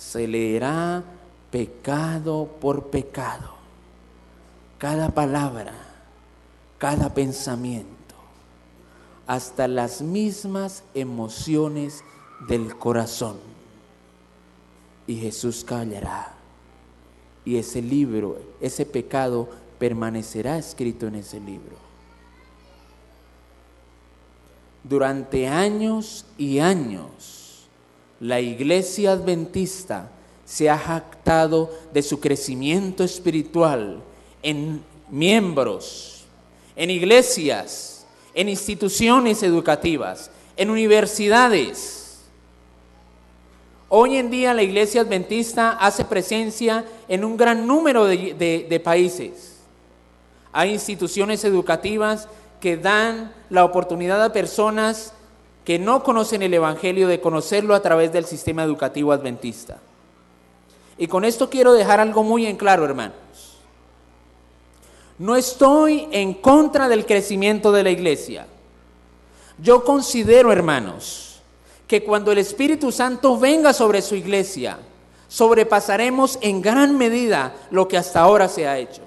se leerá pecado por pecado, cada palabra, cada pensamiento, hasta las mismas emociones del corazón. Y Jesús callará. Y ese libro, ese pecado permanecerá escrito en ese libro. Durante años y años, la Iglesia Adventista se ha jactado de su crecimiento espiritual en miembros, en iglesias, en instituciones educativas, en universidades. Hoy en día la Iglesia Adventista hace presencia en un gran número de países. Hay instituciones educativas que dan la oportunidad a personas que no conocen el Evangelio de conocerlo a través del sistema educativo adventista. Y con esto quiero dejar algo muy en claro, hermanos. No estoy en contra del crecimiento de la iglesia. Yo considero, hermanos, que cuando el Espíritu Santo venga sobre su iglesia, sobrepasaremos en gran medida lo que hasta ahora se ha hecho.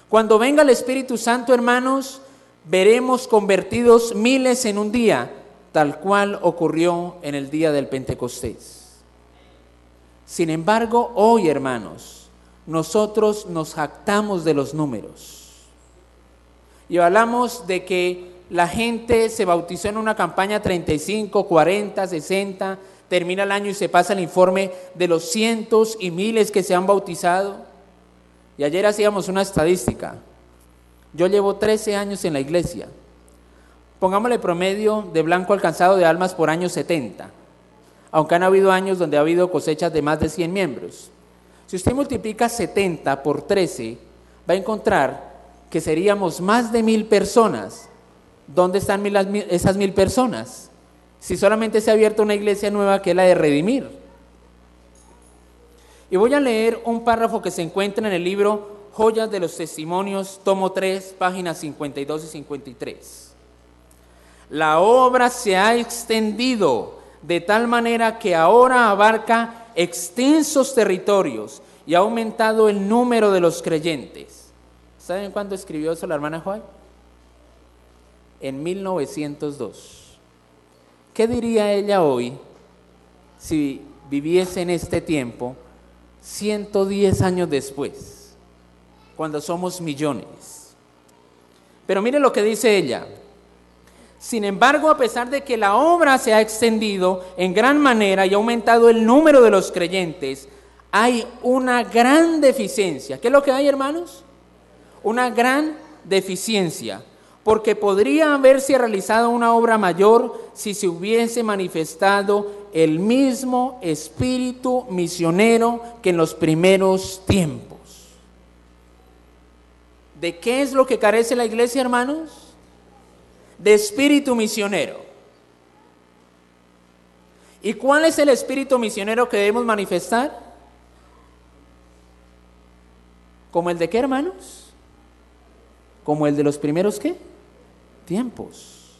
Cuando venga el Espíritu Santo, hermanos, veremos convertidos miles en un día, tal cual ocurrió en el día del Pentecostés. Sin embargo, hoy, hermanos, nosotros nos jactamos de los números y hablamos de que la gente se bautizó en una campaña 35, 40, 60, termina el año y se pasa el informe de los cientos y miles que se han bautizado. Y ayer hacíamos una estadística. Yo llevo 13 años en la iglesia. Pongámosle promedio de blanco alcanzado de almas por año 70. Aunque han habido años donde ha habido cosechas de más de 100 miembros. Si usted multiplica 70 por 13, va a encontrar que seríamos más de 1000 personas. ¿Dónde están esas 1000 personas? Si solamente se ha abierto una iglesia nueva que es la de Redimir. Y voy a leer un párrafo que se encuentra en el libro Joyas de los Testimonios, tomo 3, páginas 52 y 53. La obra se ha extendido de tal manera que ahora abarca extensos territorios y ha aumentado el número de los creyentes. ¿Saben cuándo escribió eso la hermana Joy? En 1902. ¿Qué diría ella hoy si viviese en este tiempo, 110 años después, cuando somos millones? Pero mire lo que dice ella. Sin embargo, a pesar de que la obra se ha extendido en gran manera y ha aumentado el número de los creyentes, hay una gran deficiencia. ¿Qué es lo que hay, hermanos? Una gran deficiencia, porque podría haberse realizado una obra mayor si se hubiese manifestado el mismo espíritu misionero que en los primeros tiempos. ¿De qué es lo que carece la iglesia, hermanos? De espíritu misionero. ¿Y cuál es el espíritu misionero que debemos manifestar? ¿Como el de qué, hermanos? ¿Como el de los primeros qué? Tiempos.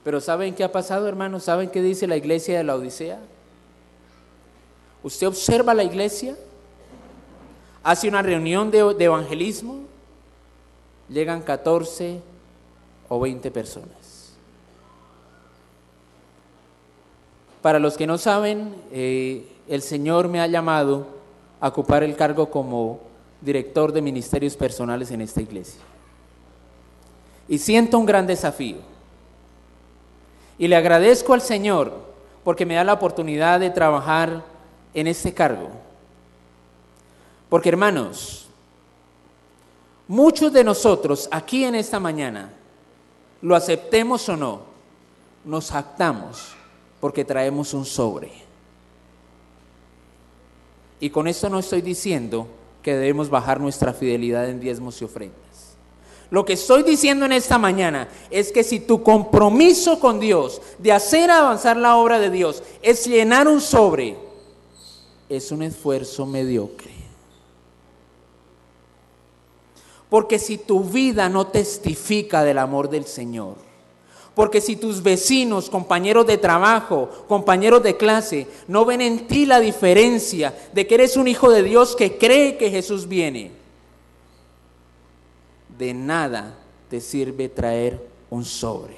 Pero ¿saben qué ha pasado, hermanos? ¿Saben qué dice la iglesia de la Odisea? Usted observa la iglesia, hace una reunión de evangelismo, llegan 14 o 20 personas. Para los que no saben, el Señor me ha llamado a ocupar el cargo como director de ministerios personales en esta iglesia. Y siento un gran desafío. Y le agradezco al Señor porque me da la oportunidad de trabajar en este cargo. Porque, hermanos, muchos de nosotros aquí en esta mañana, lo aceptemos o no, nos jactamos porque traemos un sobre. Y con esto no estoy diciendo que debemos bajar nuestra fidelidad en diezmos y ofrendas. Lo que estoy diciendo en esta mañana es que si tu compromiso con Dios de hacer avanzar la obra de Dios es llenar un sobre, es un esfuerzo mediocre. Porque si tu vida no testifica del amor del Señor, Porque si tus vecinos, compañeros de trabajo, compañeros de clase, no ven en ti la diferencia de que eres un hijo de Dios que cree que Jesús viene, de nada te sirve traer un sobre.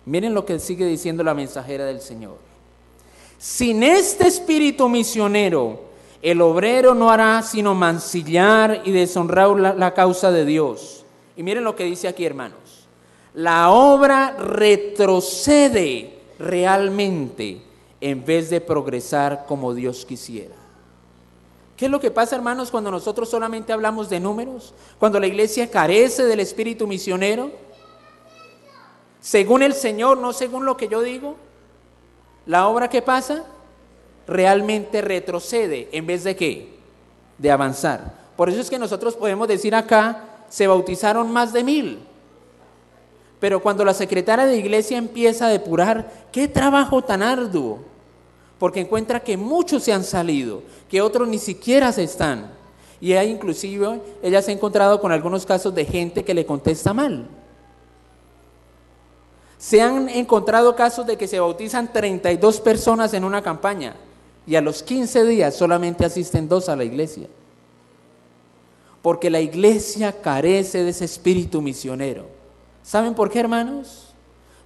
Miren lo que sigue diciendo la mensajera del Señor. Sin este espíritu misionero, el obrero no hará sino mancillar y deshonrar la causa de Dios. Y miren lo que dice aquí, hermanos. La obra retrocede realmente en vez de progresar como Dios quisiera. ¿Qué es lo que pasa, hermanos, cuando nosotros solamente hablamos de números? Cuando la iglesia carece del espíritu misionero, según el Señor, no según lo que yo digo. ¿La obra qué pasa? Realmente retrocede en vez de ¿qué? De avanzar. Por eso es que nosotros podemos decir acá, se bautizaron más de 1000. Pero cuando la secretaria de iglesia empieza a depurar, qué trabajo tan arduo, porque encuentra que muchos se han salido, que otros ni siquiera se están. Y hay inclusive, ella se ha encontrado con algunos casos de gente que le contesta mal. Se han encontrado casos de que se bautizan 32 personas en una campaña y a los 15 días solamente asisten 2 a la iglesia. Porque la iglesia carece de ese espíritu misionero. ¿Saben por qué, hermanos?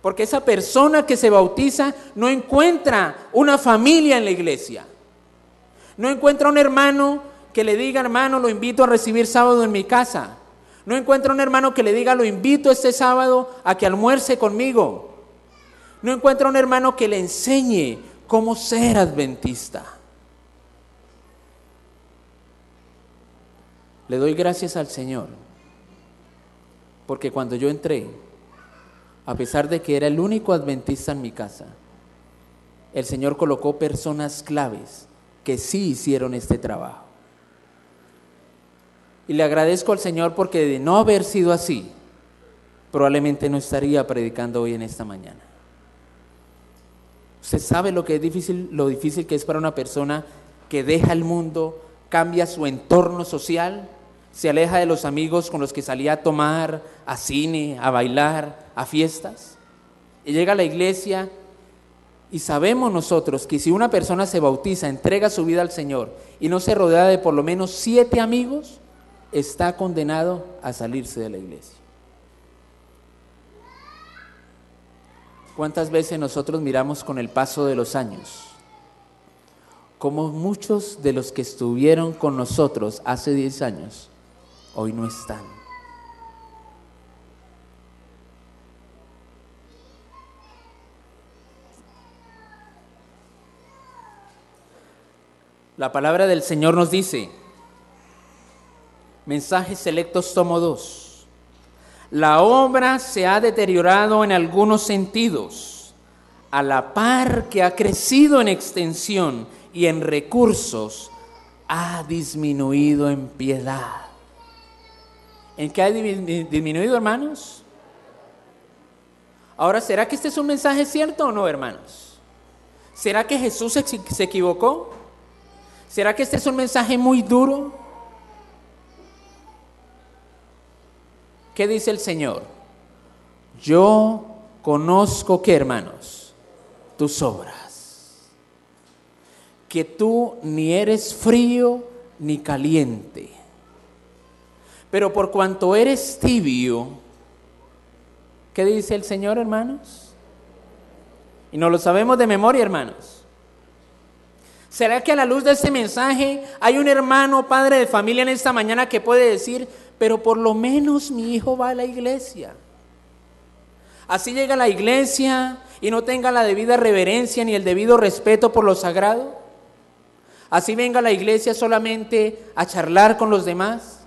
Porque esa persona que se bautiza no encuentra una familia en la iglesia. No encuentra un hermano que le diga, hermano, lo invito a recibir sábado en mi casa. No encuentra un hermano que le diga, lo invito este sábado a que almuerce conmigo. No encuentra un hermano que le enseñe cómo ser adventista. Le doy gracias al Señor, porque cuando yo entré, a pesar de que era el único adventista en mi casa, el Señor colocó personas claves que sí hicieron este trabajo. Y le agradezco al Señor porque de no haber sido así, probablemente no estaría predicando hoy en esta mañana. Usted sabe lo que es difícil, lo difícil que es para una persona que deja el mundo, cambia su entorno social, se aleja de los amigos con los que salía a tomar, a cine, a bailar, a fiestas, y llega a la iglesia. Y sabemos nosotros que si una persona se bautiza, entrega su vida al Señor y no se rodea de por lo menos 7 amigos, está condenado a salirse de la iglesia. ¿Cuántas veces nosotros miramos con el paso de los años cómo muchos de los que estuvieron con nosotros hace 10 años hoy no están? La palabra del Señor nos dice, Mensajes Selectos, tomo 2. La obra se ha deteriorado en algunos sentidos, a la par que ha crecido en extensión y en recursos, ha disminuido en piedad. ¿En qué ha disminuido, hermanos? Ahora, ¿será que este es un mensaje cierto o no, hermanos? ¿Será que Jesús se equivocó? ¿Será que este es un mensaje muy duro? ¿Qué dice el Señor? Yo conozco, ¿qué, hermanos? Tus obras. Que tú ni eres frío ni caliente. Pero por cuanto eres tibio, ¿qué dice el Señor, hermanos? Y no lo sabemos de memoria, hermanos. ¿Será que a la luz de este mensaje hay un hermano, padre de familia en esta mañana que puede decir, pero por lo menos mi hijo va a la iglesia? Así llega a la iglesia y no tenga la debida reverencia ni el debido respeto por lo sagrado. Así venga a la iglesia solamente a charlar con los demás.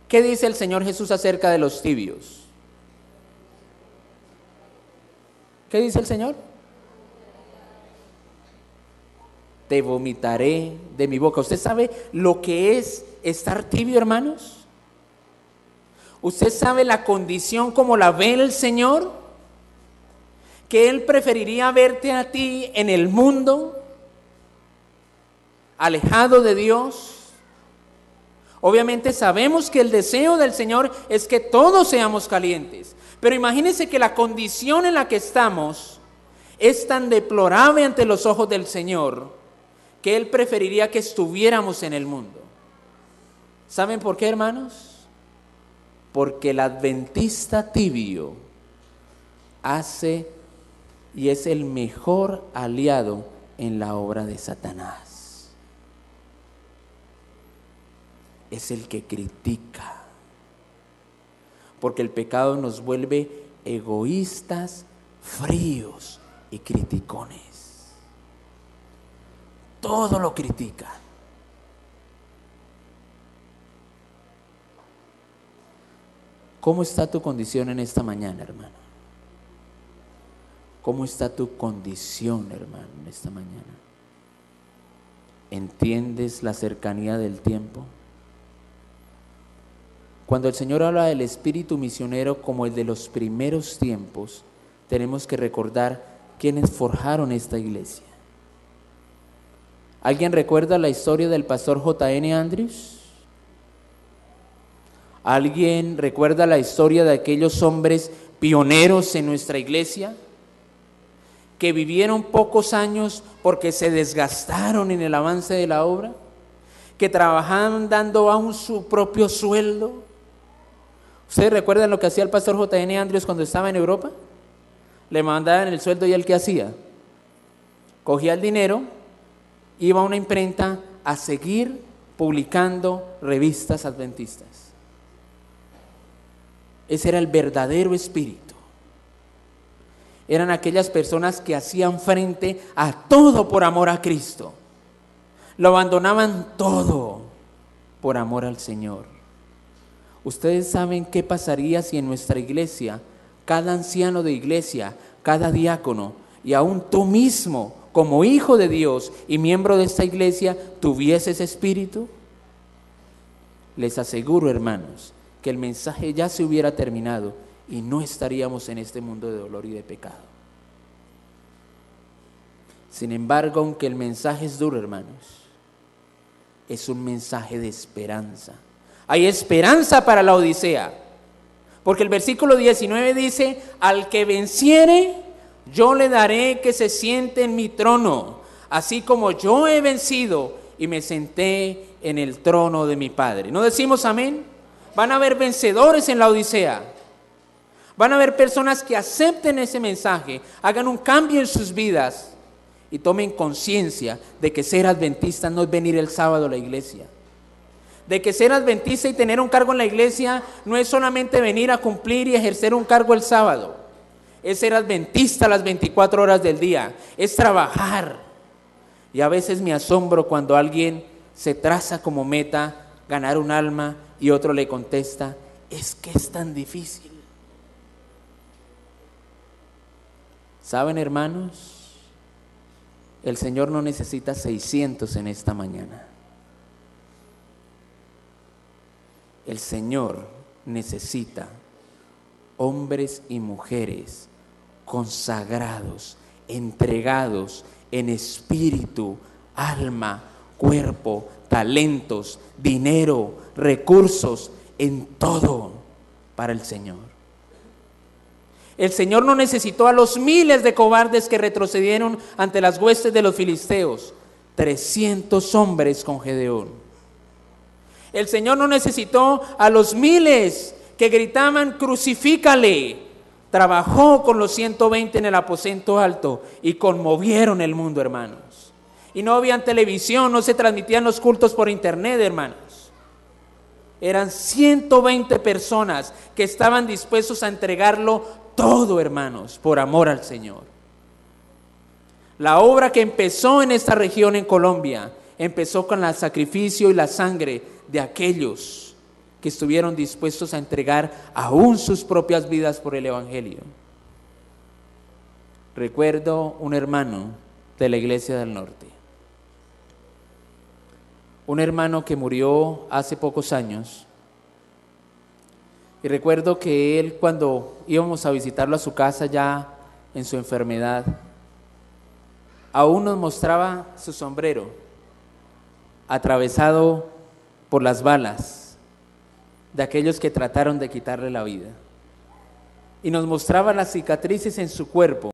¿Qué dice el Señor Jesús acerca de los tibios? ¿Qué dice el Señor? Te vomitaré de mi boca. ¿Usted sabe lo que es estar tibio, hermanos? ¿Usted sabe la condición como la ve el Señor? Que Él preferiría verte a ti en el mundo, alejado de Dios, Obviamente sabemos que el deseo del Señor es que todos seamos calientes, pero imagínense que la condición en la que estamos es tan deplorable ante los ojos del Señor que Él preferiría que estuviéramos en el mundo. ¿Saben por qué, hermanos? Porque el adventista tibio hace y es el mejor aliado en la obra de Satanás. Es el que critica, porque el pecado nos vuelve egoístas, fríos y criticones. Todo lo critica. ¿Cómo está tu condición en esta mañana, hermano? ¿Cómo está tu condición, hermano, en esta mañana? ¿Entiendes la cercanía del tiempo? Cuando el Señor habla del espíritu misionero como el de los primeros tiempos, tenemos que recordar quiénes forjaron esta iglesia. ¿Alguien recuerda la historia del pastor J.N. Andrews? ¿Alguien recuerda la historia de aquellos hombres pioneros en nuestra iglesia que vivieron pocos años porque se desgastaron en el avance de la obra? Que trabajaban dando aún su propio sueldo. ¿Ustedes recuerdan lo que hacía el pastor J.N. Andrews cuando estaba en Europa? Le mandaban el sueldo y él ¿qué hacía? Cogía el dinero, iba a una imprenta a seguir publicando revistas adventistas. Ese era el verdadero espíritu. Eran aquellas personas que hacían frente a todo por amor a Cristo. Lo abandonaban todo por amor al Señor. Ustedes saben qué pasaría si en nuestra iglesia, cada anciano de iglesia, cada diácono y aún tú mismo, como hijo de Dios y miembro de esta iglesia, tuviese ese espíritu. Les aseguro, hermanos, que el mensaje ya se hubiera terminado y no estaríamos en este mundo de dolor y de pecado. Sin embargo, aunque el mensaje es duro, hermanos, es un mensaje de esperanza. Hay esperanza para la Odisea, porque el versículo 19 dice: al que venciere, yo le daré que se siente en mi trono, así como yo he vencido y me senté en el trono de mi Padre. ¿No decimos amén? Van a haber vencedores en la Odisea. Van a haber personas que acepten ese mensaje, hagan un cambio en sus vidas y tomen conciencia de que ser adventista no es venir el sábado a la iglesia. De que ser adventista y tener un cargo en la iglesia no es solamente venir a cumplir y ejercer un cargo el sábado. Es ser adventista las 24 horas del día, es trabajar. Y a veces me asombro cuando alguien se traza como meta ganar un alma y otro le contesta: es que es tan difícil. ¿Saben, hermanos? El Señor no necesita 600 en esta mañana. El Señor necesita hombres y mujeres consagrados, entregados en espíritu, alma, cuerpo, talentos, dinero, recursos, en todo para el Señor. El Señor no necesitó a los miles de cobardes que retrocedieron ante las huestes de los filisteos. 300 hombres con Gedeón. El Señor no necesitó a los miles que gritaban: crucifícale. Trabajó con los 120 en el aposento alto y conmovieron el mundo, hermanos. Y no había televisión, no se transmitían los cultos por internet, hermanos. Eran 120 personas que estaban dispuestos a entregarlo todo, hermanos, por amor al Señor. La obra que empezó en esta región, en Colombia, empezó con el sacrificio y la sangre de aquellos que estuvieron dispuestos a entregar aún sus propias vidas por el Evangelio. Recuerdo un hermano de la Iglesia del Norte, un hermano que murió hace pocos años, y recuerdo que él, cuando íbamos a visitarlo a su casa ya en su enfermedad, aún nos mostraba su sombrero atravesado por las balas de aquellos que trataron de quitarle la vida. Y nos mostraba las cicatrices en su cuerpo